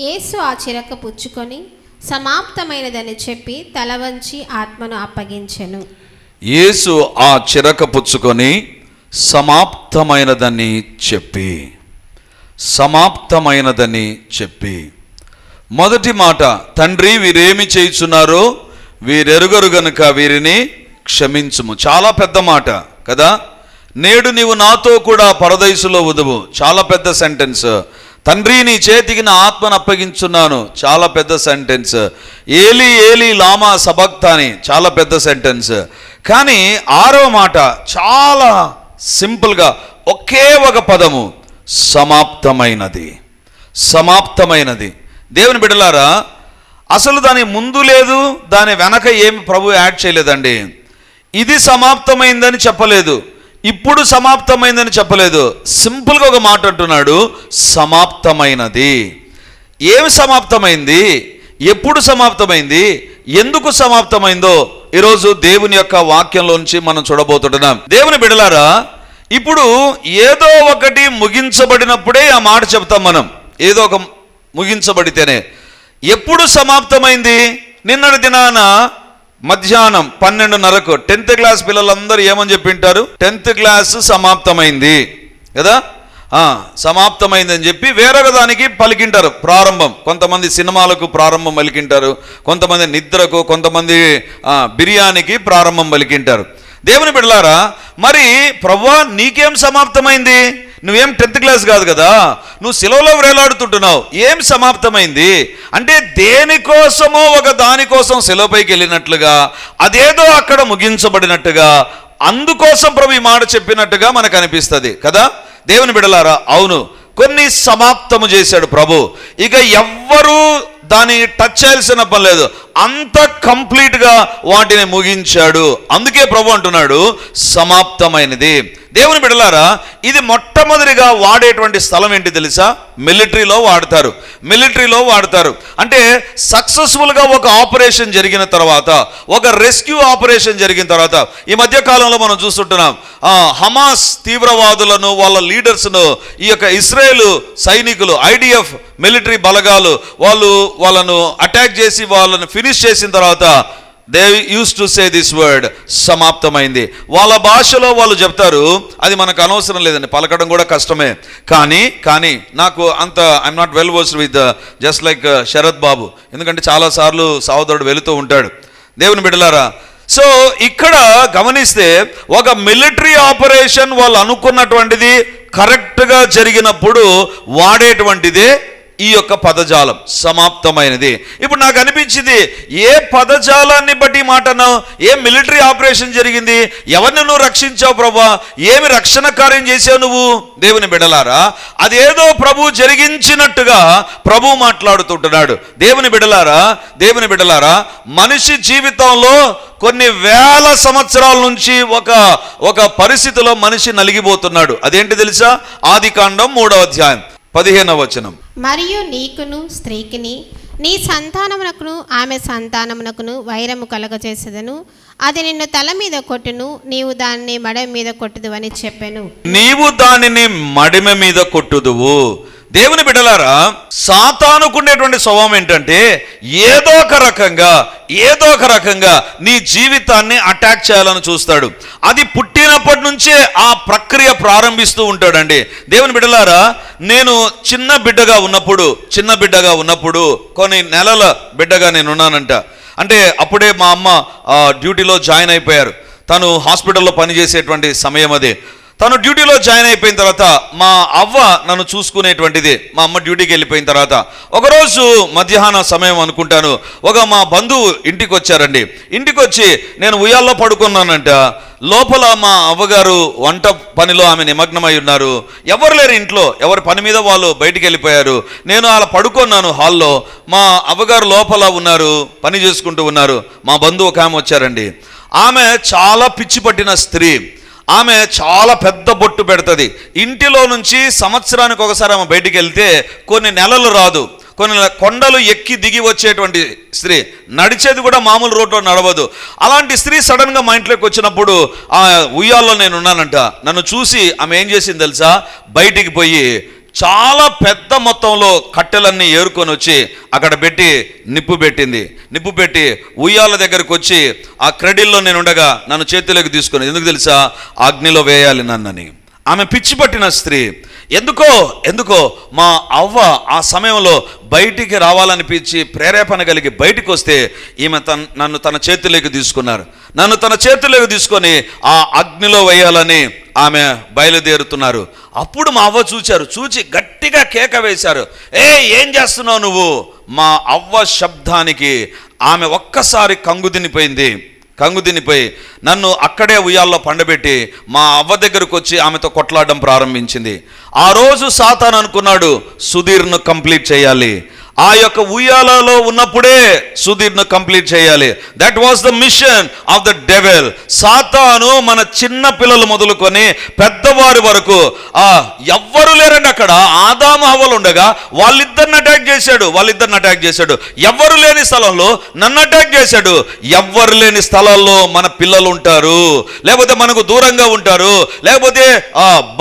యేసు ఆ చిరక పుచ్చుకొని సమాప్తమైనదని చెప్పి తల వంచి ఆత్మను అప్పగించెను. యేసు ఆ చిరక పుచ్చుకొని సమాప్తమైనదని చెప్పి మొదటి మాట, తండ్రి వీరేమి చేయుచున్నారో వీరెరుగరు గనుక వీరిని క్షమించుము. చాలా పెద్ద మాట కదా. నేడు నీవు నాతో కూడా పరదైసులో ఉదువు, చాలా పెద్ద సెంటెన్స్. తండ్రి నీ చేతికి నా ఆత్మను అప్పగించున్నాను, చాలా పెద్ద సెంటెన్స్. ఏలి ఏలి లామా సబక్తాని, చాలా పెద్ద సెంటెన్స్. కానీ ఆరో మాట చాలా సింపుల్గా ఒకే ఒక పదము, సమాప్తమైనది. దేవుని బిడ్డలారా, అసలు దాని ముందు లేదు, దాని వెనక ఏమి ప్రభు యాడ్ చేయలేదండి. ఇది సమాప్తమైందని చెప్పలేదు, ఇప్పుడు సమాప్తమైందని చెప్పలేదు. సింపుల్గా ఒక మాట అంటున్నాడు, సమాప్తమైనది. ఏమి సమాప్తమైంది, ఎప్పుడు సమాప్తమైంది, ఎందుకు సమాప్తమైందో ఈరోజు దేవుని యొక్క వాక్యంలో నుంచి మనం చూడబోతున్నాం. దేవుని బిడ్డలారా, ఇప్పుడు ఏదో ఒకటి ముగించబడినప్పుడే ఆ మాట చెప్తాం మనం. ఏదో ఒక ముగించబడితేనే. ఎప్పుడు సమాప్తమైంది? నిన్నటి దినాన మధ్యాహ్నం 12:30కు 10th క్లాస్ పిల్లలందరూ ఏమని చెప్పింటారు? 10th క్లాస్ సమాప్తమైంది కదా, సమాప్తమైందని చెప్పి వేరొక దానికి పలికింటారు ప్రారంభం. కొంతమంది సినిమాలకు ప్రారంభం పలికింటారు, కొంతమంది నిద్రకు, కొంతమంది బిర్యానీకి ప్రారంభం పలికింటారు. దేవుని బిడ్డలారా, మరి ప్రభువా నీకేం సమాప్తమైంది? నువ్వేం 10th క్లాస్ కాదు కదా, నువ్వు సిలువలో వేలాడుతుంటున్నావు, ఏం సమాప్తమైంది అంటే దేనికోసమో ఒక దానికోసం సిలువపైకి వెళ్ళినట్లుగా, అదేదో అక్కడ ముగించబడినట్టుగా, అందుకోసం ప్రభు ఈ మాట చెప్పినట్టుగా మనకు అనిపిస్తుంది కదా. దేవుని బిడ్డలారా, అవును, కొన్ని సమాప్తము చేశాడు ప్రభు. ఇక ఎవ్వరూ దాన్ని టచ్ చేయాల్సిన పని లేదు, అంత కంప్లీట్గా వాటిని ముగించాడు. అందుకే ప్రభు అంటున్నాడు సమాప్తమైనది. దేవుని బిడ్డలారా, ఇది మొట్టమొదటిగా వాడేటువంటి స్థలం ఏంటి తెలుసా? మిలిటరీలో వాడతారు. అంటే సక్సెస్ఫుల్గా ఒక ఆపరేషన్ జరిగిన తర్వాత, ఒక రెస్క్యూ ఆపరేషన్ జరిగిన తర్వాత, ఈ మధ్య కాలంలో మనం చూస్తుంటున్నాం, హమాస్ తీవ్రవాదులను, వాళ్ళ లీడర్స్ను ఈ యొక్క ఇస్రాయేల్ సైనికులు, IDF మిలిటరీ బలగాలు వాళ్ళను అటాక్ చేసి వాళ్ళను ఫినిష్ చేసిన తర్వాత they used to say this word, సమాప్తమైంది. వాళ్ళ భాషలో వాళ్ళు చెప్తారు, అది మనకు అనవసరం లేదండి, పలకడం కూడా కష్టమే. కానీ నాకు అంత I'm not well versed with just like Sarath Babu, ఎందుకంటే చాలాసార్లు సహోదరుడు వెళుతూ ఉంటాడు. దేవుని బిడ్డలారా, సో ఇక్కడ గమనిస్తే ఒక మిలిటరీ ఆపరేషన్ వాళ్ళు అనుకున్నటువంటిది కరెక్ట్గా జరిగినప్పుడు వాడేటువంటిదే ఈ యొక్క పదజాలం, సమాప్తమైనది. ఇప్పుడు నాకు అనిపించింది, ఏ పదజాలాన్ని బట్టి మాట అన్నావు? ఏ మిలిటరీ ఆపరేషన్ జరిగింది? ఎవరిని నువ్వు రక్షించావు ప్రభా? ఏమి రక్షణ కార్యం చేసావు నువ్వు? దేవుని బిడ్డలారా, అదేదో ప్రభు జరిగించినట్టుగా ప్రభు మాట్లాడుతుంటున్నాడు. దేవుని బిడ్డలారా, మనిషి జీవితంలో కొన్ని వేల సంవత్సరాల నుంచి ఒక పరిస్థితిలో మనిషి నలిగిపోతున్నాడు. అదేంటి తెలుసా? ఆదికాండం 3వ అధ్యాయం 15వ వచనం. మరియు నీకును స్త్రీకిని నీ సంతానమునకును ఆమె సంతానమునకును వైరము కలగజేసేదను, అది నిన్ను తల మీద కొట్టును, నీవు దానిని మడమ మీద కొట్టుదువు అని చెప్పెను. నీవు దానిని మడిమ మీద కొట్టుదువు. దేవుని బిడ్డలారా, సాతానుకునేటువంటి స్వభావం ఏంటంటే ఏదో ఒక రకంగా నీ జీవితాన్ని అటాక్ చేయాలని చూస్తాడు. అది పుట్టినప్పటి నుంచే ఆ ప్రక్రియ ప్రారంభిస్తూ ఉంటాడండి. దేవుని బిడ్డలారా, నేను చిన్న బిడ్డగా ఉన్నప్పుడు కొన్ని నెలల బిడ్డగా నేను ఉన్నానంట. అంటే అప్పుడే మా అమ్మ డ్యూటీలో జాయిన్ అయిపోయారు. తను హాస్పిటల్లో పనిచేసేటువంటి సమయం అదే. తను డ్యూటీలో జాయిన్ అయిపోయిన తర్వాత మా అవ్వ నన్ను చూసుకునేటువంటిది. మా అమ్మ డ్యూటీకి వెళ్ళిపోయిన తర్వాత ఒకరోజు మధ్యాహ్న సమయం అనుకుంటాను, మా బంధువు ఇంటికి వచ్చారండి. ఇంటికి వచ్చి నేను ఉయ్యాల్లో పడుకున్నానంట. లోపల మా అవ్వగారు వంట పనిలో ఆమె నిమగ్నమై ఉన్నారు. ఎవరు లేరు ఇంట్లో, ఎవరి పని మీద వాళ్ళు బయటికి వెళ్ళిపోయారు. నేను అలా పడుకున్నాను హాల్లో. మా అవ్వగారు లోపల ఉన్నారు, పని చేసుకుంటూ ఉన్నారు. మా బంధువు ఒక ఆమె వచ్చారండి. ఆమె చాలా పిచ్చి పట్టిన స్త్రీ. ఆమె చాలా పెద్ద బొట్టు పెడుతుంది. ఇంటిలో నుంచి సంవత్సరానికి ఒకసారి ఆమె బయటికి వెళ్తే కొన్ని నెలలు రాదు. కొన్ని కొండలు ఎక్కి దిగి వచ్చేటువంటి స్త్రీ, నడిచేది కూడా మామూలు రోడ్లో నడవదు. అలాంటి స్త్రీ సడన్గా మా ఇంట్లోకి వచ్చినప్పుడు ఆ ఉయ్యాల్లో నేను ఉన్నానంట. నన్ను చూసి ఆమె ఏం చేసింది తెలుసా? బయటికి పోయి చాలా పెద్ద మొత్తంలో కట్టెలన్నీ ఏరుకొని వచ్చి అక్కడ పెట్టి నిప్పు పెట్టి ఉయ్యాల దగ్గరకు వచ్చి ఆ క్రెడిల్లో నేను ఉండగా నన్ను చేతిలోకి తీసుకొని, ఎందుకు తెలుసా, అగ్నిలో వేయాలి నన్నని. ఆమె పిచ్చి పట్టిన స్త్రీ. ఎందుకో మా అవ్వ ఆ సమయంలో బయటికి రావాలనిపించి ప్రేరేపణ కలిగి బయటికి వస్తే ఈమె నన్ను తన చేతిలోకి తీసుకొని ఆ అగ్నిలో వేయాలని ఆమె బయలుదేరుతున్నారు. అప్పుడు మా అవ్వ చూచి గట్టిగా కేక వేశారు, ఏం చేస్తున్నావు నువ్వు? మా అవ్వ శబ్దానికి ఆమె ఒక్కసారి కంగు తినిపోయి నన్ను అక్కడే ఉయ్యాల్లో పండబెట్టి మా అవ్వ దగ్గరకు వచ్చి ఆమెతో కొట్లాడడం ప్రారంభించింది. ఆ రోజు సాతాను అనుకున్నాడు సుధీర్ను కంప్లీట్ చేయాలి. ఆ యొక్క ఉయ్యాలలో ఉన్నప్పుడే సుధీర్ను కంప్లీట్ చేయాలి. That was the machine of the devil. సాతాను మన చిన్న పిల్లలు మొదలుకొని పెద్దవారి వరకు ఎవ్వరు లేరండి అక్కడ. ఆదాము హవ్వలు ఉండగా వాళ్ళిద్దరిని అటాక్ చేశాడు. ఎవ్వరు లేని స్థలంలో నన్ను అటాక్ చేశాడు. ఎవ్వరు లేని స్థలాల్లో మన పిల్లలు ఉంటారు, లేకపోతే మనకు దూరంగా ఉంటారు, లేకపోతే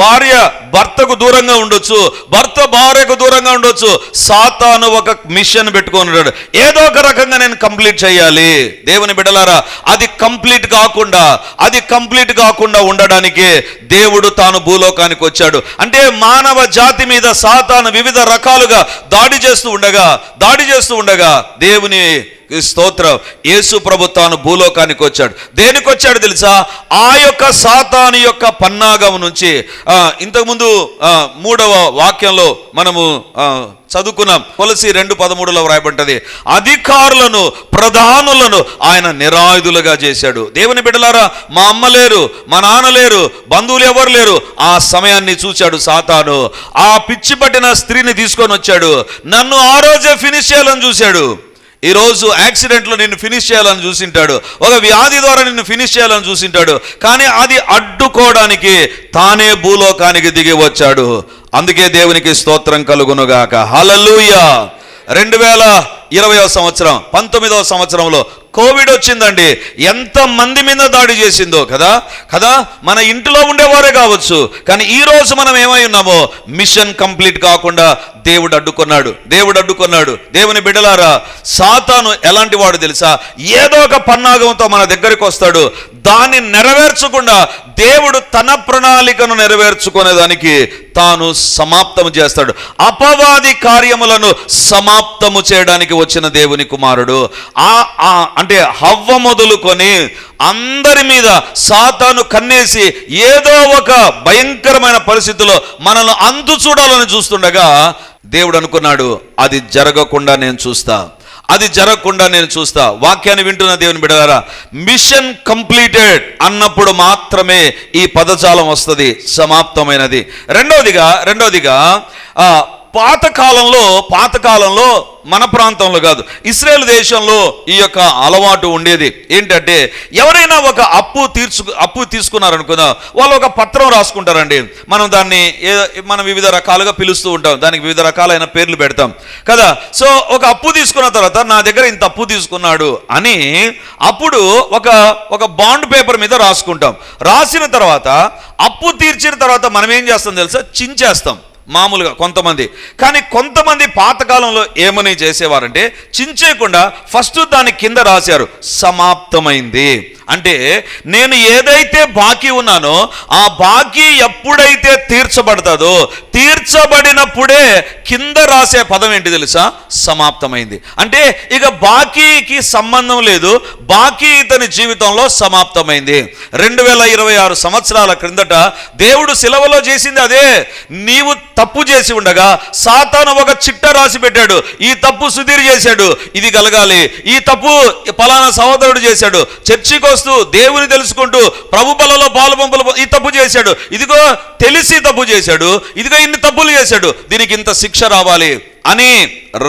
భార్య భర్తకు దూరంగా ఉండొచ్చు, భర్త భార్యకు దూరంగా ఉండొచ్చు. సాతాను ఒక మిషన్ పెట్టుకొని ఉన్నాడు, ఏదో ఒక రకంగా నేను కంప్లీట్ చేయాలి. దేవుని బిడ్డలారా, అది కంప్లీట్ కాకుండా ఉండడానికి దేవుడు తాను భూలోకానికి వచ్చాడు. అంటే మానవ జాతి మీద సాతాను వివిధ రకాలుగా దాడి చేస్తూ ఉండగా దేవుని స్తోత్రం, యేసు ప్రభు తాను భూలోకానికి వచ్చాడు. దేనికి వచ్చాడు తెలుసా? ఆ యొక్క సాతాను యొక్క పన్నాగం నుంచి ఇంతకుముందు 3వ వాక్యంలో మనము చదువుకున్నాం. కొలసి 2:13 వ్రాయబడ్డది, అధికారులను ప్రధానులను ఆయన నిరాయుధులుగా చేశాడు. దేవుని బిడ్డలారా, మా అమ్మ లేరు, మా నాన్న లేరు, బంధువులు ఎవరు లేరు. ఆ సమయాన్ని చూశాడు సాతాను. ఆ పిచ్చి పట్టిన స్త్రీని తీసుకొని వచ్చాడు. నన్ను ఆ రోజే ఫినిష్ చేయాలని చూశాడు. ఈరోజు యాక్సిడెంట్లో నిన్ను ఫినిష్ చేయాలని చూసింటాడు, ఒక వ్యాధి ద్వారా నిన్ను ఫినిష్ చేయాలని చూసింటాడు. కానీ అది అడ్డుకోవడానికి తానే భూలోకానికి దిగి వచ్చాడు. అందుకే దేవునికి స్తోత్రం కలుగునుగాక. హల్లెలూయా. 2020వ సంవత్సరం 19వ సంవత్సరంలో కోవిడ్ వచ్చిందండి. ఎంత మంది మీద దాడి చేసిందో కదా. మన ఇంటిలో ఉండేవారే కావచ్చు, కానీ ఈ రోజు మనం ఏమై ఉన్నామో మిషన్ కంప్లీట్ కాకుండా దేవుడు అడ్డుకున్నాడు. దేవుని బిడ్డలారా, సాతాను ఎలాంటి వాడు తెలుసా? ఏదో ఒక పన్నాగంతో మన దగ్గరికి వస్తాడు. దాన్ని నెరవేర్చకుండా దేవుడు తన ప్రణాళికను నెరవేర్చుకునేదానికి తాను సమాప్తము చేస్తాడు. అపవాది కార్యములను సమాప్తము చేయడానికి వచ్చిన దేవుని కుమారుడు. అంటే హవ్వ మొదలుకొని అందరి మీద సాతాను కన్నేసి ఏదో ఒక భయంకరమైన పరిస్థితిలో మనల్ని అంతు చూడాలని చూస్తుండగా దేవుడు అనుకున్నాడు, అది జరగకుండా నేను చూస్తా. వాక్యాన్ని వింటున్న దేవుని బిడ్డలారా, మిషన్ కంప్లీటెడ్ అన్నప్పుడు మాత్రమే ఈ పదజాలం వస్తుంది, సమాప్తమైనది. రెండవదిగా పాతకాలంలో మన ప్రాంతంలో కాదు, ఇశ్రాయేల్ దేశంలో ఈ యొక్క అలవాటు ఉండేది. ఏంటంటే ఎవరైనా ఒక అప్పు తీసుకున్నారనుకున్నా, వాళ్ళు ఒక పత్రం రాసుకుంటారండి. మనం వివిధ రకాలుగా పిలుస్తూ ఉంటాం, దానికి వివిధ రకాలైన పేర్లు పెడతాం కదా. సో ఒక అప్పు తీసుకున్న తర్వాత నా దగ్గర ఇంత అప్పు తీసుకున్నాడు అని అప్పుడు ఒక బాండ్ పేపర్ మీద రాసుకుంటాం. రాసిన తర్వాత అప్పు తీర్చిన తర్వాత మనం ఏం చేస్తాం తెలుసా? చించేస్తాం మామూలుగా కొంతమంది. కానీ కొంతమంది పాతకాలంలో ఏమని చేసేవారంటే చించేయకుండా ఫస్ట్ దాని కింద రాశారు, సమాప్తమైంది. అంటే నేను ఏదైతే బాకీ ఉన్నానో ఆ బాకీ ఎప్పుడైతే తీర్చబడతాదో తీర్చబడినప్పుడే కింద రాసే పదం ఏంటి తెలుసా? సమాప్తమైంది. అంటే ఇక బాకీకి సంబంధం లేదు, బాకీ ఇతని జీవితంలో సమాప్తమైంది. 2026 సంవత్సరాల క్రిందట దేవుడు శిలువలో చేసింది అదే. నీవు తప్పు చేసి ఉండగా సాతాను ఒక చిట్ట రాసి పెట్టాడు, ఈ తప్పు సుధీర్ చేశాడు, ఇది కలగాలి, ఈ తప్పు పలానా సహోదరుడు చేశాడు, చర్చికి వస్తూ దేవుని తెలుసుకుంటూ ప్రభు బలలో పాలు పంపులు ఈ తప్పు చేశాడు, ఇదిగో తెలిసి తప్పు చేశాడు, ఇదిగో ఇన్ని తప్పులు చేశాడు, దీనికి ఇంత శిక్ష రావాలి అని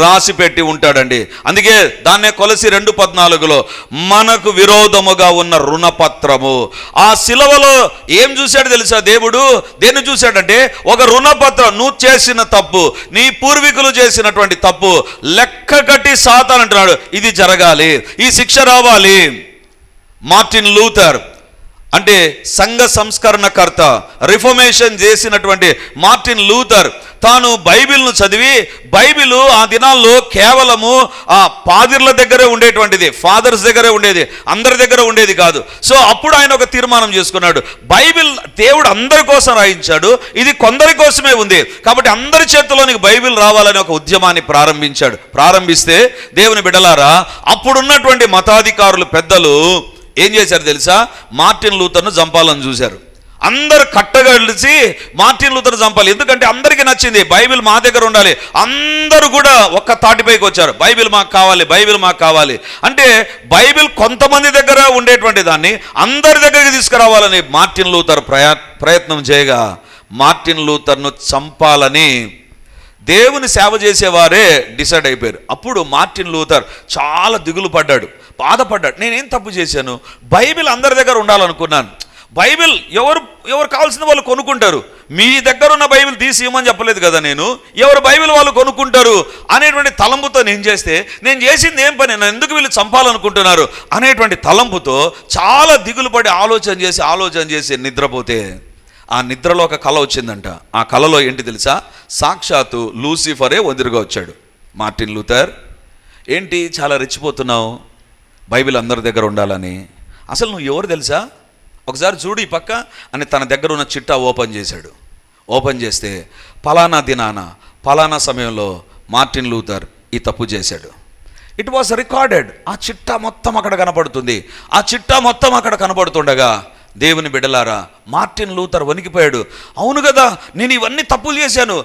రాసి పెట్టి ఉంటాడండి. అందుకే దాన్నే కొలసి 2:14లో మనకు విరోధముగా ఉన్న రుణపత్రము. ఆ శిలువలో ఏం చూశాడు తెలుసా దేవుడు? దేన్ని చూశాడంటే ఒక రుణపత్రం, నువ్వు చేసిన తప్పు, నీ పూర్వీకులు చేసినటువంటి తప్పు లెక్క కట్టి సాతాను అంటున్నాడు, ఇది జరగాలి, ఈ శిక్ష రావాలి. మార్టిన్ లూథర్ అంటే సంఘ సంస్కరణకర్త, రిఫర్మేషన్ చేసినటువంటి మార్టిన్ లూథర్ తాను బైబిల్ను చదివి, బైబిల్ ఆ దినాల్లో కేవలము ఆ పాదిర్ల దగ్గరే ఉండేటువంటిది, ఫాదర్స్ దగ్గరే ఉండేది, అందరి దగ్గర ఉండేది కాదు. సో అప్పుడు ఆయన ఒక తీర్మానం చేసుకున్నాడు, బైబిల్ దేవుడు అందరి కోసం రాయించాడు, ఇది కొందరి కోసమే ఉంది కాబట్టి అందరి చేతుల్లోనికి బైబిల్ రావాలని ఒక ఉద్యమాన్ని ప్రారంభించాడు. ప్రారంభిస్తే దేవుని బిడ్డలారా, అప్పుడున్నటువంటి మతాధికారులు పెద్దలు ఏం చేశారు తెలుసా? మార్టిన్ లూథర్ను చంపాలని చూశారు. అందరు కట్టగలిసి మార్టిన్ లూథర్ చంపాలి, ఎందుకంటే అందరికీ నచ్చింది బైబిల్ మా దగ్గర ఉండాలి. అందరూ కూడా ఒక్క తాటిపైకి వచ్చారు, బైబిల్ మాకు కావాలి, బైబిల్ మాకు కావాలి. అంటే బైబిల్ కొంతమంది దగ్గర ఉండేటువంటి దాన్ని అందరి దగ్గరికి తీసుకురావాలని మార్టిన్ లూథర్ ప్రయత్నం చేయగా, మార్టిన్ లూథర్ను చంపాలని దేవుని సేవ చేసేవారే డిసైడ్ అయిపోయారు. అప్పుడు మార్టిన్ లూథర్ చాలా దిగులు పడ్డాడు, బాధపడ్డాడు. నేనేం తప్పు చేశాను? బైబిల్ అందరి దగ్గర ఉండాలనుకున్నాను. బైబిల్ ఎవరు కావాల్సిన వాళ్ళు కొనుక్కుంటారు, మీ దగ్గర ఉన్న బైబిల్ తీసి ఇవ్వమని చెప్పలేదు కదా నేను, ఎవరు బైబిల్ వాళ్ళు కొనుక్కుంటారు అనేటువంటి తలంపుతో నేను చేసింది ఏం పని, నన్ను ఎందుకు వీళ్ళు చంపాలనుకుంటున్నారు అనేటువంటి తలంపుతో చాలా దిగులు పడి ఆలోచన చేసి నిద్రపోతే ఆ నిద్రలో ఒక కళ వచ్చిందంట. ఆ కళలో ఏంటి తెలుసా? సాక్షాత్తు లూసిఫరే ఎదురుగా వచ్చాడు. మార్టిన్ లూథర్, ఏంటి చాలా రెచ్చిపోతున్నావు, బైబిల్ అందరి దగ్గర ఉండాలని, అసలు నువ్వు ఎవరు తెలుసా? ఒకసారి చూడు ఈ పక్క అని తన దగ్గర ఉన్న చిట్టా ఓపెన్ చేశాడు. ఓపెన్ చేస్తే పలానా దినాన పలానా సమయంలో మార్టిన్ లూథర్ ఈ తప్పు చేశాడు. It was recorded. ఆ చిట్టా మొత్తం అక్కడ కనపడుతుంది. ఆ చిట్టా మొత్తం అక్కడ కనపడుతుండగా దేవుని బిడ్డలారా, మార్టిన్ లూథర్ వణికిపోయాడు. అవును కదా, నేను ఇవన్నీ తప్పులు చేశాను,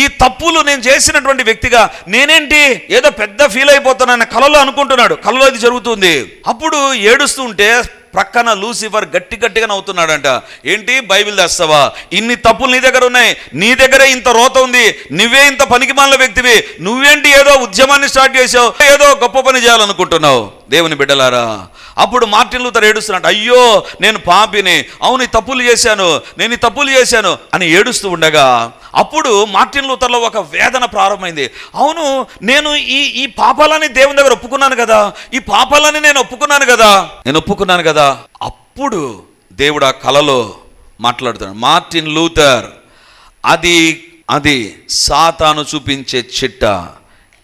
ఈ తప్పులు నేను చేసినటువంటి వ్యక్తిగా నేనేంటి ఏదో పెద్ద ఫీల్ అయిపోతానని కలలో అనుకుంటున్నాడు. కలలో ఇది జరుగుతుంది. అప్పుడు ఏడుస్తూ ఉంటే ప్రక్కన లూసిఫర్ గట్టిగా నవ్వుతున్నాడంట. ఏంటి బైబిల్ తెస్తావా? ఇన్ని తప్పులు నీ దగ్గర ఉన్నాయి, నీ దగ్గరే ఇంత రోత ఉంది, నువ్వే ఇంత పనికిమాలిన వ్యక్తివి, నువ్వేంటి ఏదో ఉద్యమాన్ని స్టార్ట్ చేసావు, ఏదో గొప్ప పని చేయాలనుకుంటున్నావు. దేవుని బిడ్డలారా, అప్పుడు మార్టిన్ లూథర్ ఏడుస్తున్నాడు, అయ్యో నేను పాపిని, అవును ఈ తప్పులు చేశాను అని ఏడుస్తూ ఉండగా అప్పుడు మార్టిన్ లూథర్లో ఒక వేదన ప్రారంభమైంది. అవును, నేను ఈ పాపాలని దేవుని దగ్గర ఒప్పుకున్నాను కదా. అప్పుడు దేవుడు ఆ కలలో మాట్లాడుతున్నాడు, మార్టిన్ లూథర్, అది సాతాను చూపించే చిట్ట,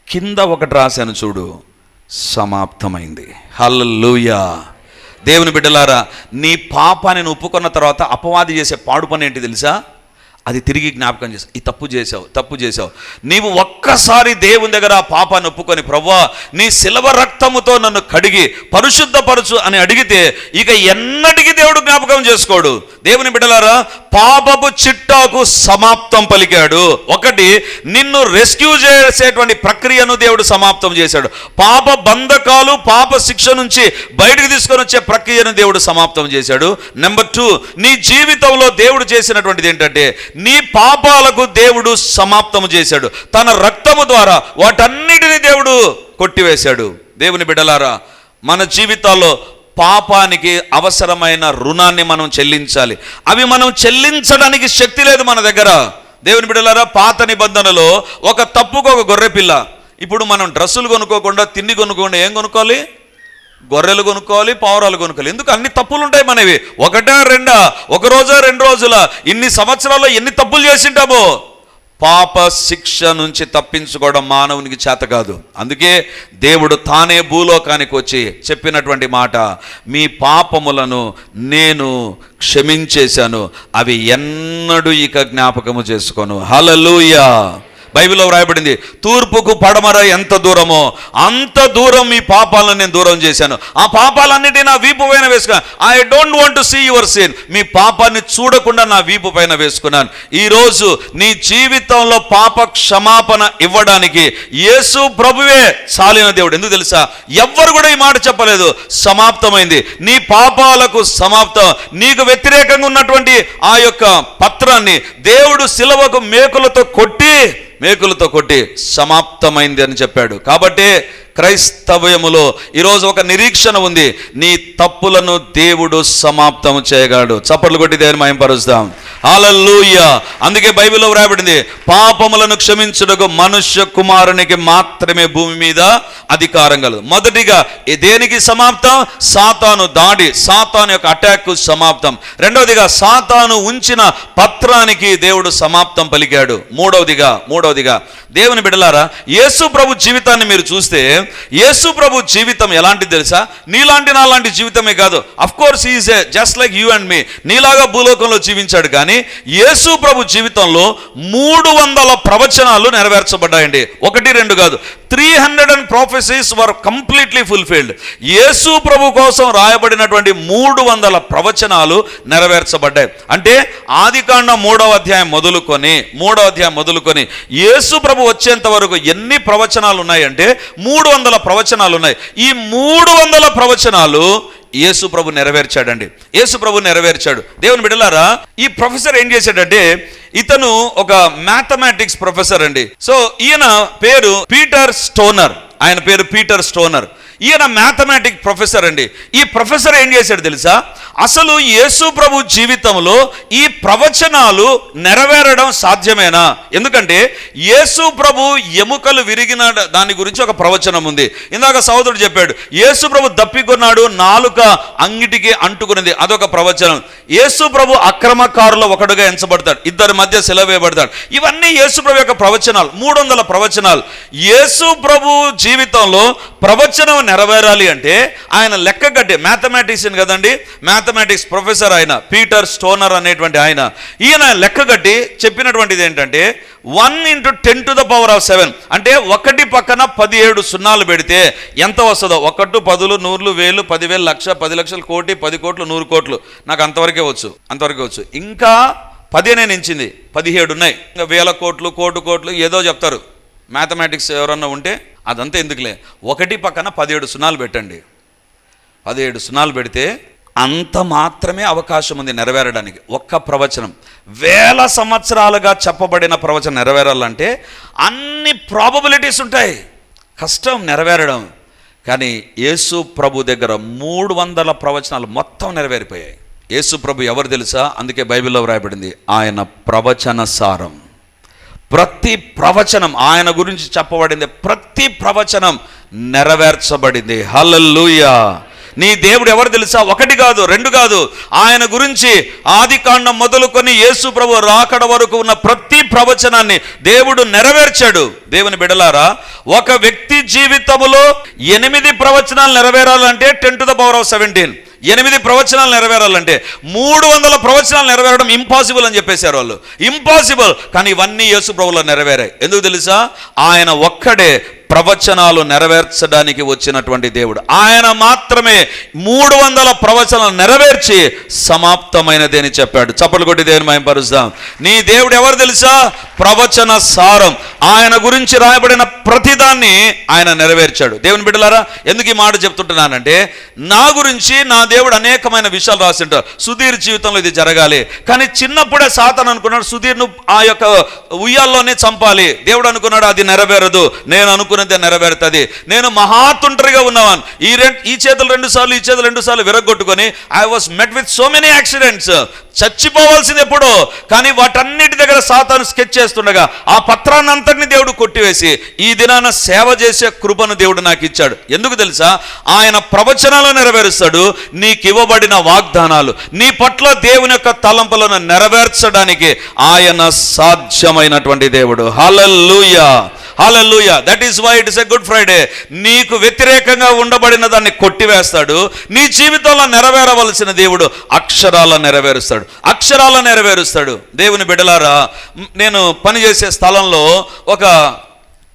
కింద ఒకటి రాశాను చూడు, సమాప్తమైంది. హల్లెలూయా. దేవుని బిడ్డలారా, నీ పాపాన్ని నువ్వు ఒప్పుకున్న తర్వాత అపవాది చేసే పాడు పని ఏంటి తెలుసా? అది తిరిగి జ్ఞాపకం చేస్తావు, ఈ తప్పు చేసావు. నీవు ఒక్కసారి దేవుని దగ్గర ఆ పాపాన్ని ఒప్పుకొని, ప్రభువా నీ శిలవ రక్తముతో నన్ను కడిగి పరిశుద్ధపరచు అని అడిగితే ఇక ఎన్నటికీ దేవుడు జ్ఞాపకం చేసుకోడు. దేవుని బిడ్డలారా, పాపపు చిట్టాకు సమాప్తం పలికాడు. ఒకటి, నిన్ను రెస్క్యూ చేసేటువంటి ప్రక్రియను దేవుడు సమాప్తం చేశాడు. పాప బంధకాలు, పాప శిక్ష నుంచి బయటకు తీసుకొని వచ్చే ప్రక్రియను దేవుడు సమాప్తం చేశాడు. నెంబర్ 2, నీ జీవితంలో దేవుడు చేసినటువంటిది ఏంటంటే నీ పాపాలకు దేవుడు సమాప్తము చేశాడు. తన రక్తము ద్వారా వాటన్నిటిని దేవుడు కొట్టివేశాడు. దేవుని బిడ్డలారా, మన జీవితాల్లో పాపానికి అవసరమైన రుణాన్ని మనం చెల్లించాలి. అవి మనం చెల్లించడానికి శక్తి లేదు మన దగ్గర. దేవుని బిడ్డలారా, పాత నిబంధనలో ఒక తప్పుకు ఒక గొర్రె పిల్ల. ఇప్పుడు మనం డ్రెస్సులు కొనుక్కోకుండా, తిండి కొనుక్కోకుండా ఏం కొనుక్కోవాలి? గొర్రెలు కొనుక్కోవాలి, పావురాలు కొనుక్కోవాలి. ఎందుకు? అన్ని తప్పులు ఉంటాయి మనవి. ఒకటా రెండా, ఒక రోజా 2 రోజుల, ఇన్ని సంవత్సరాల్లో ఎన్ని తప్పులు చేసింటామో. పాప శిక్ష నుంచి తప్పించుకోవడం మానవునికి చేత కాదు. అందుకే దేవుడు తానే భూలోకానికి వచ్చి చెప్పినటువంటి మాట, మీ పాపములను నేను క్షమించేశాను, అవి ఎన్నడూ ఇక జ్ఞాపకము చేసుకోను. హల్లెలూయా. బైబిల్లో వ్రాయబడింది, తూర్పుకు పడమర ఎంత దూరమో అంత దూరం మీ పాపాలను నేను దూరం చేశాను. ఆ పాపాలన్నిటి నా వీపు పైన వేసుకున్నాను. I don't want to see your sin. మీ పాపాన్ని చూడకుండా నా వీపు పైన వేసుకున్నాను. ఈరోజు నీ జీవితంలో పాప క్షమాపణ ఇవ్వడానికి యేసు ప్రభువే చాలిన దేవుడు. ఎందుకు తెలుసా? ఎవ్వరు కూడా ఈ మాట చెప్పలేదు. సమాప్తమైంది, నీ పాపాలకు సమాప్తం. నీకు వ్యతిరేకంగా ఉన్నటువంటి ఆ యొక్క పత్రాన్ని దేవుడు శిలువకు మేకులతో కొట్టి సమాప్తమైంది అని చెప్పాడు. కాబట్టి క్రైస్తవ్యములో ఈరోజు ఒక నిరీక్షణ ఉంది, నీ తప్పులను దేవుడు సమాప్తం చేయగలడు. చప్పట్లు కొట్టి దేవుని మహిమపరుస్తాం. హల్లెలూయా. అందుకే బైబిల్లో వ్రాయబడింది, పాపములను క్షమించుటకు మనుష్య కుమారునికి మాత్రమే భూమి మీద అధికారం కలదు. మొదటిగా దేనికి సమాప్తం? సాతాను దాడి, సాతాను యొక్క అటాక్ సమాప్తం. రెండవదిగా సాతాను ఉంచిన పత్రానికి దేవుడు సమాప్తం పలికాడు. మూడవదిగా దేవుని బిడ్డలారా, యేసు ప్రభు జీవితాన్ని మీరు చూస్తే, యేసు ప్రభు జీవితం ఎలాంటిది తెలుసా? నీలాంటి నాలాంటి జీవితమే కాదు. Of course is a just like you and me. నీలాగా భూలోకంలో జీవించాడు, కానీ యేసు ప్రభు జీవితంలో 300 ప్రవచనాలు నెరవేర్చబడ్డాయండి. 1, 2 కాదు, 300 prophecies were completely fulfilled. యేసు ప్రభు కోసం రాయబడినటువంటి 300 ప్రవచనాలు నెరవేర్చబడ్డాయి. అంటే ఆదికాండం 3వ అధ్యాయం మొదలుకొని యేసు ప్రభు వచ్చేంత వరకు ఎన్ని ప్రవచనాలు ఉన్నాయంటే 300 ప్రవచనాలు ఉన్నాయి. ఈ 300 ప్రవచనాలు యేసు ప్రభు నెరవేర్చాడండి. యేసు ప్రభు నెరవేర్చాడు. దేవుని బిడ్డలారా, ఈ ప్రొఫెసర్ ఏం చేశాడంటే, ఇతను ఒక మ్యాథమెటిక్స్ ప్రొఫెసర్ అండి. సో ఈయన పేరు పీటర్ స్టోనర్. ఈయన మ్యాథమెటిక్ ప్రొఫెసర్ అండి. ఈ ప్రొఫెసర్ ఏం చేశాడు తెలుసా? అసలు యేసు ప్రభు జీవితంలో ఈ ప్రవచనాలు నెరవేరడం సాధ్యమేనా? ఎందుకంటే యేసు ప్రభు ఎముకలు విరిగిన దాని గురించి ఒక ప్రవచనం ఉంది. ఇందాక సహోదరుడు చెప్పాడు, యేసు ప్రభు దప్పికొన్నాడు, నాలుక అంగిటికి అంటుకున్నది, అదొక ప్రవచనం. యేసు ప్రభు అక్రమకారుల ఒకడుగా ఎంచబడతాడు, ఇద్దరి మధ్య సెలవేయబడతాడు. ఇవన్నీ యేసు ప్రభు యొక్క ప్రవచనాలు, 300 ప్రవచనాలు. యేసు ప్రభు జీవితంలో ప్రవచనం నెరవేరాలి అంటే ఆయన లెక్కగట్టే మ్యాథమెటిషియన్ కదండి, మ్యాథమెటిక్స్ ప్రొఫెసర్ ఆయన, పీటర్ స్టోనర్ అనేటువంటి ఆయన. ఈయన లెక్కగట్టి చెప్పినటువంటిది ఏంటంటే 1 × 10⁻7 అంటే 1 పక్కన 17 సున్నాలు పెడితే ఎంత వస్తుందో? 1, 10, 100, 1000, 10,000, లక్ష, 10 లక్షలు, కోటి, 10 కోట్లు, 100 కోట్లు. నాకు అంతవరకే వచ్చు. ఇంకా 10 నించింది, 17 ఉన్నాయి. ఇంకా 1000 కోట్లు, కోట్లు ఏదో చెప్తారు. మ్యాథమెటిక్స్ ఎవరన్నా ఉంటే అదంతా ఎందుకులే, 1 పక్కన 17 సున్నాలు పెట్టండి. 17 సున్నాలు పెడితే అంత మాత్రమే అవకాశం ఉంది నెరవేరడానికి. ఒక్క ప్రవచనం, 1000 సంవత్సరాలుగా చెప్పబడిన ప్రవచనం నెరవేరాలంటే అన్ని ప్రాబబిలిటీస్ ఉంటాయి, కష్టం నెరవేరడం. కానీ యేసు ప్రభు దగ్గర 300 ప్రవచనాలు మొత్తం నెరవేరిపోయాయి. యేసు ప్రభు ఎవరు తెలుసా? అందుకే బైబిల్లో వ్రాయబడింది, ఆయన ప్రవచన సారం. ప్రతి ప్రవచనం ఆయన గురించి చెప్పబడింది, ప్రతి ప్రవచనం నెరవేర్చబడింది. హల్లెలూయా. నీ దేవుడు ఎవరు తెలుసా? 1 కాదు, 2 కాదు. ఆయన గురించి ఆదికాండం మొదలుకొని యేసు ప్రభు రాకడ వరకు ఉన్న ప్రతి ప్రవచనాన్ని దేవుడు నెరవేర్చాడు. దేవుని బిడ్డలారా, ఒక వ్యక్తి జీవితంలో 8 ప్రవచనాలు నెరవేరాలంటే 10⁻17, 8 ప్రవచనాలు నెరవేరాలంటే 300 ప్రవచనాలు నెరవేరడం ఇంపాసిబుల్ అని చెప్పేశారు వాళ్ళు. ఇంపాసిబుల్. కానీ ఇవన్నీ యేసు ప్రభువులో నెరవేరాయి. ఎందుకు తెలుసా? ఆయన ఒక్కడే ప్రవచనాలు నెరవేర్చడానికి వచ్చినటువంటి దేవుడు. ఆయన మాత్రమే 300 ప్రవచనాలు నెరవేర్చి సమాప్తమైనది అని చెప్పాడు. చప్పట్లు కొట్టి దేవుని మహిమపరుస్తాం. నీ దేవుడు ఎవరు తెలుసా? ప్రవచన సారం. ఆయన గురించి రాయబడిన ప్రతిదాన్ని ఆయన నెరవేర్చాడు. దేవుని బిడ్డలారా, ఎందుకు ఈ మాట చెప్తుంటున్నానంటే, నా గురించి నా దేవుడు అనేకమైన విషయాలు రాసింటారు. సుధీర్ జీవితంలో ఇది జరగాలి, కానీ చిన్నప్పుడే సాతాను అనుకున్నాడు సుధీర్ను ఆ యొక్క ఉయ్యాల్లోనే చంపాలి. దేవుడు అనుకున్నాడు అది నెరవేరదు, నేను అనుకున్నది నెరవేరుతుంది. నేను మహాతుంటరిగా ఉన్నవాను, ఈ చేతులు 2 సార్లు, ఈ చేతులు 2 సార్లు విరగొట్టుకొని I was met with so many accidents. చచ్చిపోవాల్సింది ఎప్పుడో, కానీ వాటన్నిటి దగ్గర సాతాను స్కెచ్ చేస్తుండగా ఆ పత్రాన్ని అంతటిని దేవుడు కొట్టివేసి ఈ దినాన సేవ చేసే కృపను దేవుడు నాకు ఇచ్చాడు. ఎందుకు తెలుసా? ఆయన ప్రవచనాలు నెరవేరుస్తాడు. నీకు ఇవ్వబడిన వాగ్దానాలు, నీ పట్ల దేవుని యొక్క తలంపులను నెరవేర్చడానికి ఆయన సాధ్యమైనటువంటి దేవుడు. Hallelujah, hallelujah. That is why it is a Good Friday. నీకు వ్యతిరేకంగా ఉండబడిన దాన్ని కొట్టివేస్తాడు. నీ జీవితంలో నెరవేరవలసిన దేవుడు అక్షరాల నెరవేరుస్తాడు. దేవుని బిడ్డలారా, నేను పనిచేసే స్థలంలో ఒక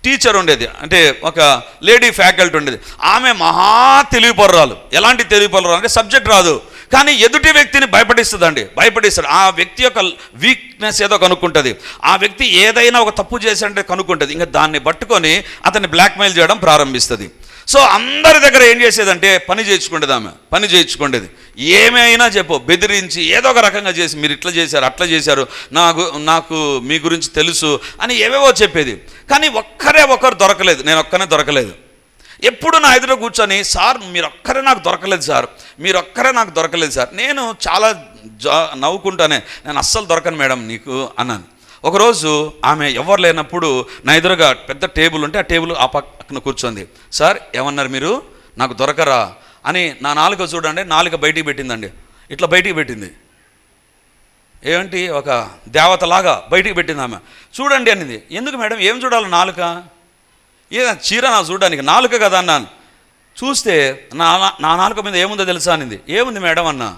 టీచర్ ఉండేది, అంటే ఒక లేడీ ఫ్యాకల్టీ ఉండేది. ఆమె మహా తెలివిపర్రాలు. ఎలాంటి తెలివిపర్రాలు అంటే సబ్జెక్ట్ రాదు, కానీ ఎదుటి వ్యక్తిని భయపడిస్తాడు. ఆ వ్యక్తి యొక్క వీక్నెస్ ఏదో కనుక్కుంటుంది. ఆ వ్యక్తి ఏదైనా ఒక తప్పు చేశాడంటే కనుక్కుంటుంది. ఇంకా దాన్ని పట్టుకొని అతన్ని బ్లాక్మెయిల్ చేయడం ప్రారంభిస్తుంది. సో అందరి దగ్గర ఏం చేసేదంటే పని చేయించుకుండేది. ఏమైనా చెప్పు, బెదిరించి ఏదో ఒక రకంగా చేసి, మీరు ఇట్లా చేశారు, అట్లా చేశారు, నాకు మీ గురించి తెలుసు అని ఏవేవో చెప్పేది. కానీ ఒకరు దొరకలేదు, నేను ఒక్కనే దొరకలేదు. ఎప్పుడు నా ఎదుట కూర్చొని, సార్ మీరొక్కరే నాకు దొరకలేదు సార్, మీరొక్కరే నాకు దొరకలేదు సార్. నేను చాలా నవ్వుకుంటానే, నేను అస్సలు దొరకను మేడం నీకు అన్నాను. ఒకరోజు ఆమె ఎవరు లేనప్పుడు నా ఎదురుగా పెద్ద టేబుల్ ఉంటే ఆ టేబుల్ ఆ పక్కన కూర్చోంది. సార్ ఏమన్నారు మీరు, నాకు దొరకరా అని నా నాలుక చూడండి, నాలుక బయటికి పెట్టిందండి, ఇట్లా బయటికి పెట్టింది. ఏంటి ఒక దేవతలాగా బయటికి పెట్టింది ఆమె. చూడండి అనింది. ఎందుకు మేడం, ఏం చూడాలి, నాలుక ఏ చీర నా చూడడానికి, నాలుక కదా అన్నాను. చూస్తే నా నాలుక మీద ఏముందో తెలుసా అనింది. ఏముంది మేడం అన్నా.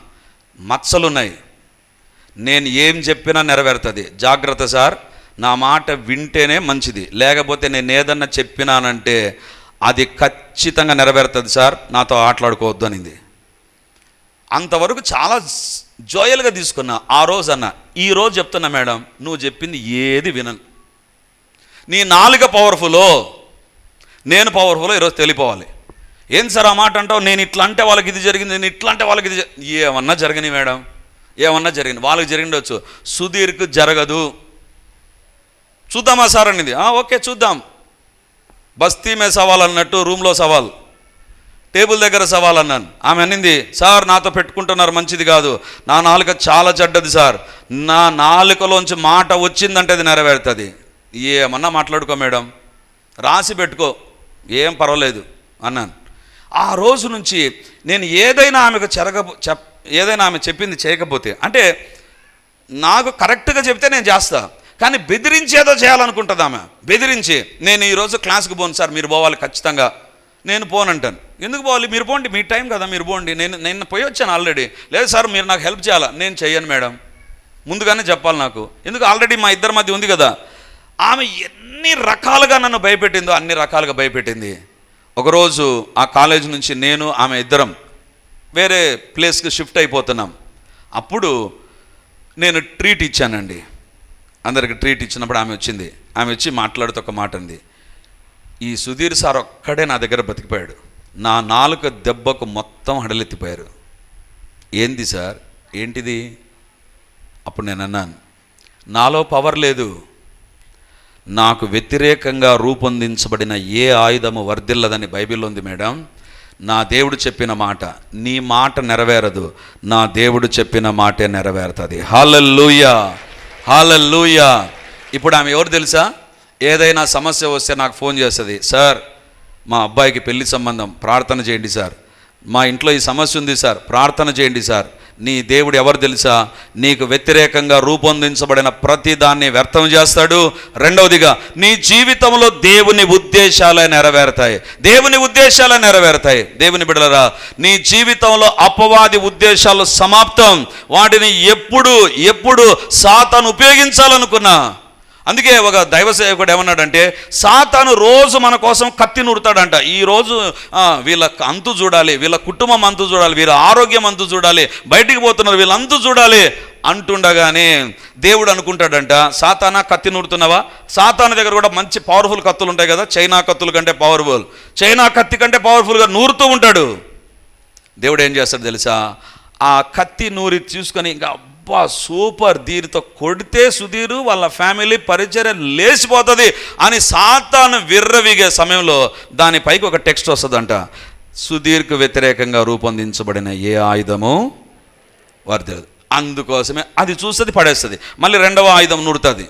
మచ్చలున్నాయి, నేను ఏం చెప్పినా నెరవేరుతుంది, జాగ్రత్త సార్, నా మాట వింటేనే మంచిది, లేకపోతే నేను ఏదన్నా చెప్పినానంటే అది ఖచ్చితంగా నెరవేరుతుంది సార్, నాతో ఆటలాడుకోవద్దు అనింది. అంతవరకు చాలా జోయల్గా తీసుకున్నా ఆ రోజు అన్న. ఈరోజు చెప్తున్నా మేడం, నువ్వు చెప్పింది ఏది వినను. నీ నాలుక పవర్ఫుల్లో, నేను పవర్ఫుల్లో ఈరోజు తెలిపోవాలి. ఏం సార్ ఆ మాట అంటావు, నేను ఇట్లా అంటే వాళ్ళకి ఇది జరిగింది, నేను ఇట్లా అంటే వాళ్ళకి ఇది ఏమన్నా జరిగినాయి మేడం, ఏమన్నా జరిగింది, వాళ్ళకి జరిగిండొచ్చు, సుధీర్కు జరగదు. చూద్దామా సార్ అనింది. ఓకే చూద్దాం. బస్తీ మే సవాల్ అన్నట్టు రూమ్లో సవాల్, టేబుల్ దగ్గర సవాల్ అన్నాను. ఆమె అనింది, సార్ నాతో పెట్టుకుంటున్నారు, మంచిది కాదు, నా నాలుక చాలా చెడ్డది సార్, నా నాలుకలోంచి మాట వచ్చిందంటే అది నెరవేరుతుంది. ఏమన్నా మాట్లాడుకో మేడం, రాసి పెట్టుకో, ఏం పర్వాలేదు అన్నాను. ఆ రోజు నుంచి నేను ఏదైనా ఆమెకు ఏదైనా ఆమె చెప్పింది చేయకపోతే, అంటే నాకు కరెక్ట్గా చెప్తే నేను చేస్తా, కానీ బెదిరించేదో చేయాలనుకుంటుంది ఆమె. బెదిరించి, నేను ఈరోజు క్లాస్కి పోను సార్, మీరు పోవాలి ఖచ్చితంగా, నేను పోనంటాను. ఎందుకు పోవాలి, మీరు పోండి, మీ టైం కదా, మీరు పోండి, నేను పోయి వచ్చాను ఆల్రెడీ. లేదు సార్ మీరు నాకు హెల్ప్ చేయాలా, నేను చెయ్యను మేడం, ముందుగానే చెప్పాలి నాకు, ఎందుకు ఆల్రెడీ మా ఇద్దరి మధ్య ఉంది కదా. ఆమె ఎన్ని రకాలుగా నన్ను భయపెట్టిందో అన్ని రకాలుగా భయపెట్టింది. ఒకరోజు ఆ కాలేజ్ నుంచి నేను ఆమె ఇద్దరం వేరే ప్లేస్కి షిఫ్ట్ అయిపోతున్నాం. అప్పుడు నేను ట్రీట్ ఇచ్చానండి, అందరికి ట్రీట్ ఇచ్చినప్పుడు ఆమె వచ్చింది. ఆమె వచ్చి మాట్లాడుతూ ఒక మాట అంది, ఈ సుధీర్ సార్ ఒక్కడే నా దగ్గర బతికిపోయాడు, నా నాలుక దెబ్బకు మొత్తం హడలెత్తిపోయారు. ఏంది సార్, ఏంటిది? అప్పుడు నేను అన్నాను, నాలో పవర్ లేదు, నాకు వ్యతిరేకంగా రూపొందించబడిన ఏ ఆయుధము వర్ధిల్లదని బైబిల్లో ఉంది మేడం. నా దేవుడు చెప్పిన మాట, నీ మాట నెరవేరదు, నా దేవుడు చెప్పిన మాటే నెరవేరుతుంది. హల్లెలూయా, హల్లెలూయా. ఇప్పుడు ఆమె ఎవరు తెలుసా, ఏదైనా సమస్య వస్తే నాకు ఫోన్ చేస్తుంది, సార్ మా అబ్బాయికి పెళ్లి సంబంధం, ప్రార్థన చేయండి సార్, మా ఇంట్లో ఈ సమస్య ఉంది సార్, ప్రార్థన చేయండి సార్. నీ దేవుడు ఎవరు తెలుసా, నీకు వ్యతిరేకంగా రూపొందించబడిన ప్రతి దాన్ని వ్యర్థం చేస్తాడు. రెండవదిగా నీ జీవితంలో దేవుని ఉద్దేశాలే నెరవేరుతాయి, దేవుని ఉద్దేశాలే నెరవేరుతాయి. దేవుని బిడ్డలారా, నీ జీవితంలో అపవాది ఉద్దేశాలు సమాప్తం. వాటిని ఎప్పుడు సాతాను ఉపయోగించాలనుకున్నా, అందుకే ఒక దైవ సేవకుడు ఏమన్నాడంటే, సాతాను రోజు మన కోసం కత్తి నూరుతాడంట. ఈరోజు వీళ్ళ అంతు చూడాలి, వీళ్ళ కుటుంబం అంతు చూడాలి, వీళ్ళ ఆరోగ్యం అంతు చూడాలి, బయటికి పోతున్నారు వీళ్ళ అంతు చూడాలి అంటుండగానే దేవుడు అనుకుంటాడంట, సాతానా కత్తి నూరుతున్నావా? సాతాను దగ్గర కూడా మంచి పవర్ఫుల్ కత్తులు ఉంటాయి కదా, చైనా కత్తుల కంటే పవర్ఫుల్, చైనా కత్తి కంటే పవర్ఫుల్గా నూరుతూ ఉంటాడు. దేవుడు ఏం చేస్తాడు తెలుసా, ఆ కత్తి నూరి చూసుకొని, ఇంకా అబ్బా సూపర్, దీనితో కొడితే సుధీరు వాళ్ళ ఫ్యామిలీ పరిచర్య లేచిపోతుంది అని సాతాను విర్రవిగే సమయంలో దానిపైకి ఒక టెక్స్ట్ వస్తుందంట, సుధీర్కు వ్యతిరేకంగా రూపొందించబడిన ఏ ఆయుధము వర్ధిల్లదు. అందుకోసమే అది చూస్తుంది, పడేస్తుంది, మళ్ళీ రెండవ ఆయుధం నూరుతుంది.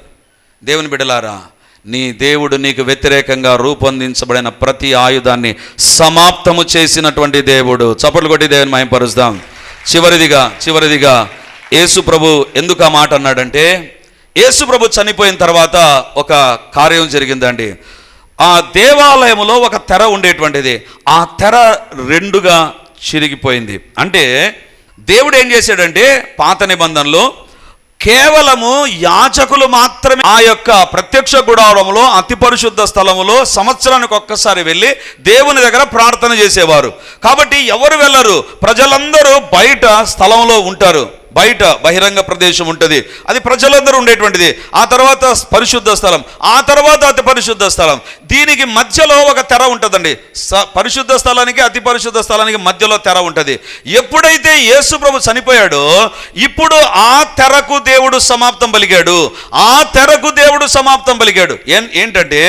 దేవుని బిడ్డలారా, నీ దేవుడు నీకు వ్యతిరేకంగా రూపొందించబడిన ప్రతి ఆయుధాన్ని సమాప్తము చేసినటువంటి దేవుడు. చప్పట్లు కొట్టి దేవుని మహిమపరుస్తాం. చివరిదిగా యేసు ప్రభు ఎందుకు ఆ మాట అన్నాడంటే, యేసు ప్రభు చనిపోయిన తర్వాత ఒక కార్యం జరిగిందండి. ఆ దేవాలయంలో ఒక తెర ఉండేటువంటిది, ఆ తెర రెండుగా చిరిగిపోయింది. అంటే దేవుడు ఏం చేశాడంటే, పాత నిబంధనలో కేవలము యాజకులు మాత్రమే ఆ యొక్క ప్రత్యక్ష గుడారంలో అతి పరిశుద్ధ స్థలములో సంవత్సరానికి ఒక్కసారి వెళ్ళి దేవుని దగ్గర ప్రార్థన చేసేవారు. కాబట్టి ఎవరు వెళ్ళరు, ప్రజలందరూ బయట స్థలంలో ఉంటారు, బయట బహిరంగ ప్రదేశం ఉంటుంది, అది ప్రజలందరూ ఉండేటువంటిది. ఆ తర్వాత పరిశుద్ధ స్థలం, ఆ తర్వాత అతి పరిశుద్ధ స్థలం. దీనికి మధ్యలో ఒక తెర ఉంటుందండి. పరిశుద్ధ స్థలానికి అతి పరిశుద్ధ స్థలానికి మధ్యలో తెర ఉంటుంది. ఎప్పుడైతే యేసు ప్రభు చనిపోయాడో ఇప్పుడు ఆ తెరకు దేవుడు సమాప్తం పలికాడు. ఆ తెరకు దేవుడు సమాప్తం పలికాడు. ఏంటంటే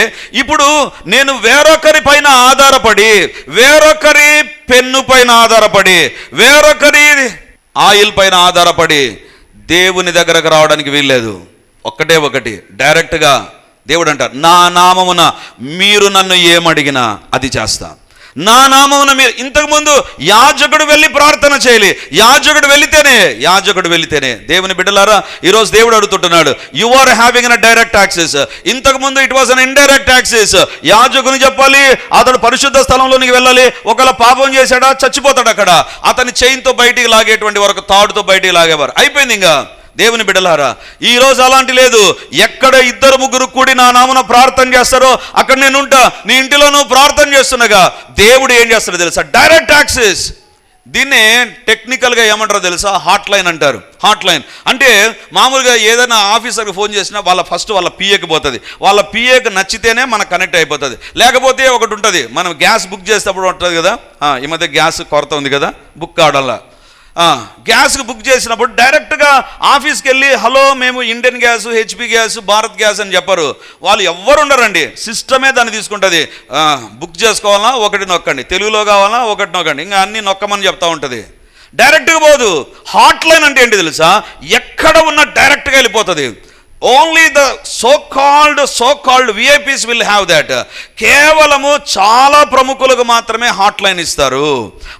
ఇప్పుడు నేను వేరొకరి పైన ఆధారపడి, వేరొకరి పెన్ను పైన ఆధారపడి, వేరొకరి ఆయిల్ పైన ఆధారపడి దేవుని దగ్గరకు రావడానికి వీల్లేదు. ఒక్కటే ఒకటి, డైరెక్ట్గా దేవుడు అంటారు, నా నామమున మీరు నన్ను ఏమడిగినా అది చేస్తా. నా నామమున మీరు, ఇంతకుముందు యాజకుడు వెళ్ళి ప్రార్థన చేయాలి, యాజకుడు వెళితేనే. దేవుని బిడ్డలారా, ఈరోజు దేవుడు అడుగుతుంటున్నాడు, you are having a direct access. ఇంతకుముందు it was an indirect access. యాజకుని చెప్పాలి, అతడు పరిశుద్ధ స్థలంలోనికి వెళ్ళాలి. ఒకవేళ పాపం చేశాడా చచ్చిపోతాడు అక్కడ. అతని చైన్తో బయటికి లాగేటువంటి వరకు, తాడుతో బయటికి లాగేవారు. అయిపోయింది ఇంకా. దేవుని బిడ్డలారా, ఈ రోజు అలాంటి లేదు. ఎక్కడ 2-3 కూడి నా నామమున ప్రార్థన చేస్తారో అక్కడ నేను ఉంటా. నీ ఇంటిలో నువ్వు ప్రార్థన చేస్తుండగా దేవుడు ఏం చేస్తాడో తెలుసా? Direct access. దీన్నే టెక్నికల్గా ఏమంటారో తెలుసా? హాట్ లైన్ అంటారు. హాట్ లైన్ అంటే మామూలుగా ఏదైనా ఆఫీసర్కి ఫోన్ చేసినా ఫస్ట్ వాళ్ళ పిఏకి పోతుంది. వాళ్ళ పిఏకి నచ్చితేనే మనకు కనెక్ట్ అయిపోతుంది. లేకపోతే ఒకటి ఉంటుంది, మనం గ్యాస్ బుక్ చేసేటప్పుడు ఉంటుంది కదా, ఈ మధ్య గ్యాస్ కొరత ఉంది కదా, బుక్ కావడంలా. గ్యాస్కి బుక్ చేసినప్పుడు డైరెక్ట్గా ఆఫీస్కి వెళ్ళి హలో మేము Indian gas, HP gas, Bharat gas అని చెప్పరు. వాళ్ళు ఎవ్వరు ఉండరండి, సిస్టమే దాన్ని తీసుకుంటుంది. బుక్ చేసుకోవాలా ఒకటి నొక్కండి, తెలుగులో కావాలా ఒకటి నొక్కండి, ఇంకా అన్ని నొక్కమని చెప్తా ఉంటుంది. డైరెక్ట్గా పోదు. హాట్ లైన్ అంటే ఏంటి తెలుసా? ఎక్కడ ఉన్న డైరెక్ట్గా వెళ్ళిపోతుంది. Only the so called VIPs will have that. కేవలము చాలా ప్రముఖులకు మాత్రమే హాట్ లైన్ ఇస్తారు.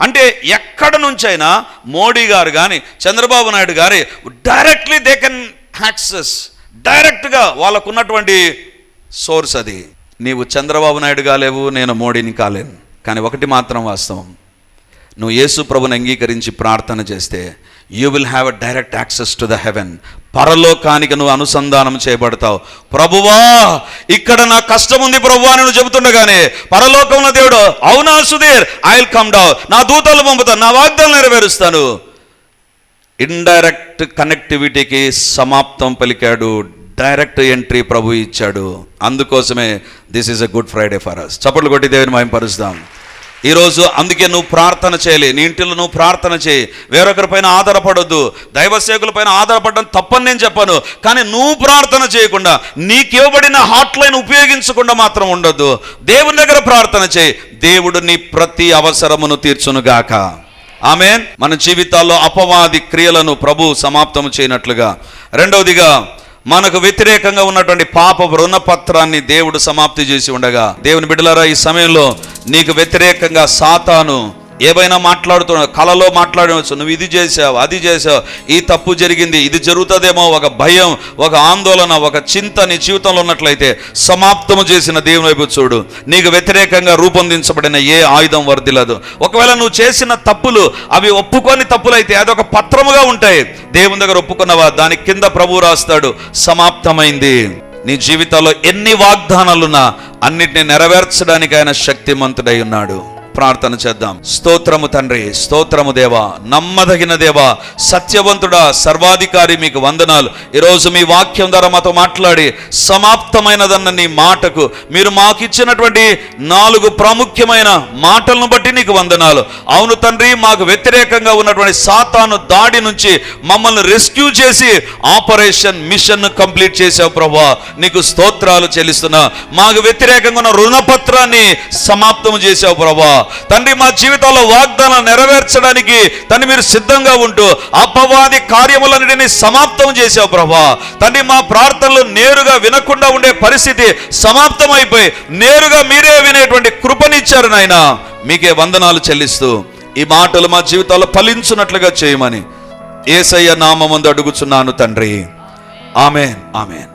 అంటే ఎక్కడ నుంచైనా మోడీ గారు కానీ చంద్రబాబు నాయుడు గారి డైరెక్ట్లీ దే కెన్ యాక్సెస్. డైరెక్ట్గా వాళ్ళకు ఉన్నటువంటి సోర్స్ అది. నీవు చంద్రబాబు నాయుడు కాలేవు, నేను మోడీని కాలేను. కానీ ఒకటి మాత్రం వాస్తవం, నువ్వు యేసు ప్రభుని అంగీకరించి ప్రార్థన చేస్తే you will have a direct access to the heaven. పరలోకానికి నువ్వు అనుసంధానం చేయబడతావు. ప్రభువా ఇక్కడ నా కష్టం ఉంది ప్రభువా అని నువ్వు చెబుతుండగానే పరలోకంలో దేవుడు, అవునా Sudheer, I will come down, నా దూతలు పంపుతాను, నా వాగ్దానం నెరవేరుస్తాను. ఇండైరెక్ట్ కనెక్టివిటీకి సమాప్తం పలికాడు. డైరెక్ట్ ఎంట్రీ ప్రభు ఇచ్చాడు. అందుకోసమే this is a Good Friday for us. చప్పట్లు కొట్టి దేవుని మహిమపరుస్తాం ఈరోజు. అందుకే నువ్వు ప్రార్థన చేయాలి. నీ ఇంటిలో నువ్వు ప్రార్థన చేయి. వేరొకరిపైన ఆధారపడొద్దు. దైవ సేవకులపైన ఆధారపడడం తప్పని నేను చెప్పను, కానీ నువ్వు ప్రార్థన చేయకుండా, నీకు ఇవ్వబడిన హాట్ లైన్ ఉపయోగించకుండా మాత్రం ఉండొద్దు. దేవుని దగ్గర ప్రార్థన చేయి. దేవుడు నీ ప్రతి అవసరమును తీర్చునుగాక. ఆమేన్. మన జీవితాల్లో అపవాది క్రియలను ప్రభు సమాప్తం చేయనట్లుగా, రెండవదిగా మనకు వ్యతిరేకంగా ఉన్నటువంటి పాప రుణపత్రాన్ని దేవుడు సమాప్తి చేసి ఉండగా, దేవుని బిడ్డలారా, ఈ సమయంలో నీకు వ్యతిరేకంగా సాతాను ఏవైనా మాట్లాడుతున్నావు, కలలో మాట్లాడవచ్చు, నువ్వు ఇది చేసావు, అది చేసావు, ఈ తప్పు జరిగింది, ఇది జరుగుతుందేమో, ఒక భయం, ఒక ఆందోళన, ఒక చింత నీ జీవితంలో ఉన్నట్లయితే సమాప్తము చేసిన దేవుని వైపు చూడు. నీకు వ్యతిరేకంగా రూపొందించబడిన ఏ ఆయుధం వర్ధిల్లదు. ఒకవేళ నువ్వు చేసిన తప్పులు అవి ఒప్పుకొని తప్పులైతే అదొక పత్రముగా ఉంటాయి. దేవుని దగ్గర ఒప్పుకున్నవా, దాని కింద ప్రభు రాస్తాడు, సమాప్తమైంది. నీ జీవితంలో ఎన్ని వాగ్దానాలున్నా అన్నిటిని నెరవేర్చడానికి ఆయన శక్తిమంతుడై ఉన్నాడు. ప్రార్థన చేద్దాం. స్తోత్రము తండ్రి, స్తోత్రము దేవా, నమ్మదగిన దేవా, సత్యవంతుడా, సర్వాధికారి, మీకు వందనాలు. ఈరోజు మీ వాక్యం ద్వారా మాతో మాట్లాడి సమాప్తమైనదన్న నీ మాటకు మీరు మాకు ఇచ్చినటువంటి 4 ప్రాముఖ్యమైన మాటలను బట్టి నీకు వందనాలు. అవును తండ్రి, మాకు వ్యతిరేకంగా ఉన్నటువంటి సాతాను దాడి నుంచి మమ్మల్ని రెస్క్యూ చేసి ఆపరేషన్ మిషన్ కంప్లీట్ చేసావు ప్రభువా, నీకు స్తోత్రాలు చెల్లిస్తున్నా. మాకు వ్యతిరేకంగా ఉన్న రుణపత్రాన్ని సమాప్తం చేసావు ప్రభువా. తండ్రి, మా జీవితాల్లో వాగ్దానం నెరవేర్చడానికి తండ్రి మీరు సిద్ధంగా ఉంటూ అపవాది కార్యములన్నిటినీ సమాప్తం చేసావు ప్రభువా. తండ్రి, మా ప్రార్థనలు నేరుగా వినకుండా ఉండే పరిస్థితి సమాప్తం అయిపోయి నేరుగా మీరే వినేటువంటి కృపనిచ్చారు నాయన. మీకే వందనాలు చెల్లిస్తూ ఈ మాటలు మా జీవితాల్లో ఫలించున్నట్లుగా చేయమని యేసయ్య నామముందు అడుగుచున్నాను తండ్రి. ఆమేన్, ఆమేన్.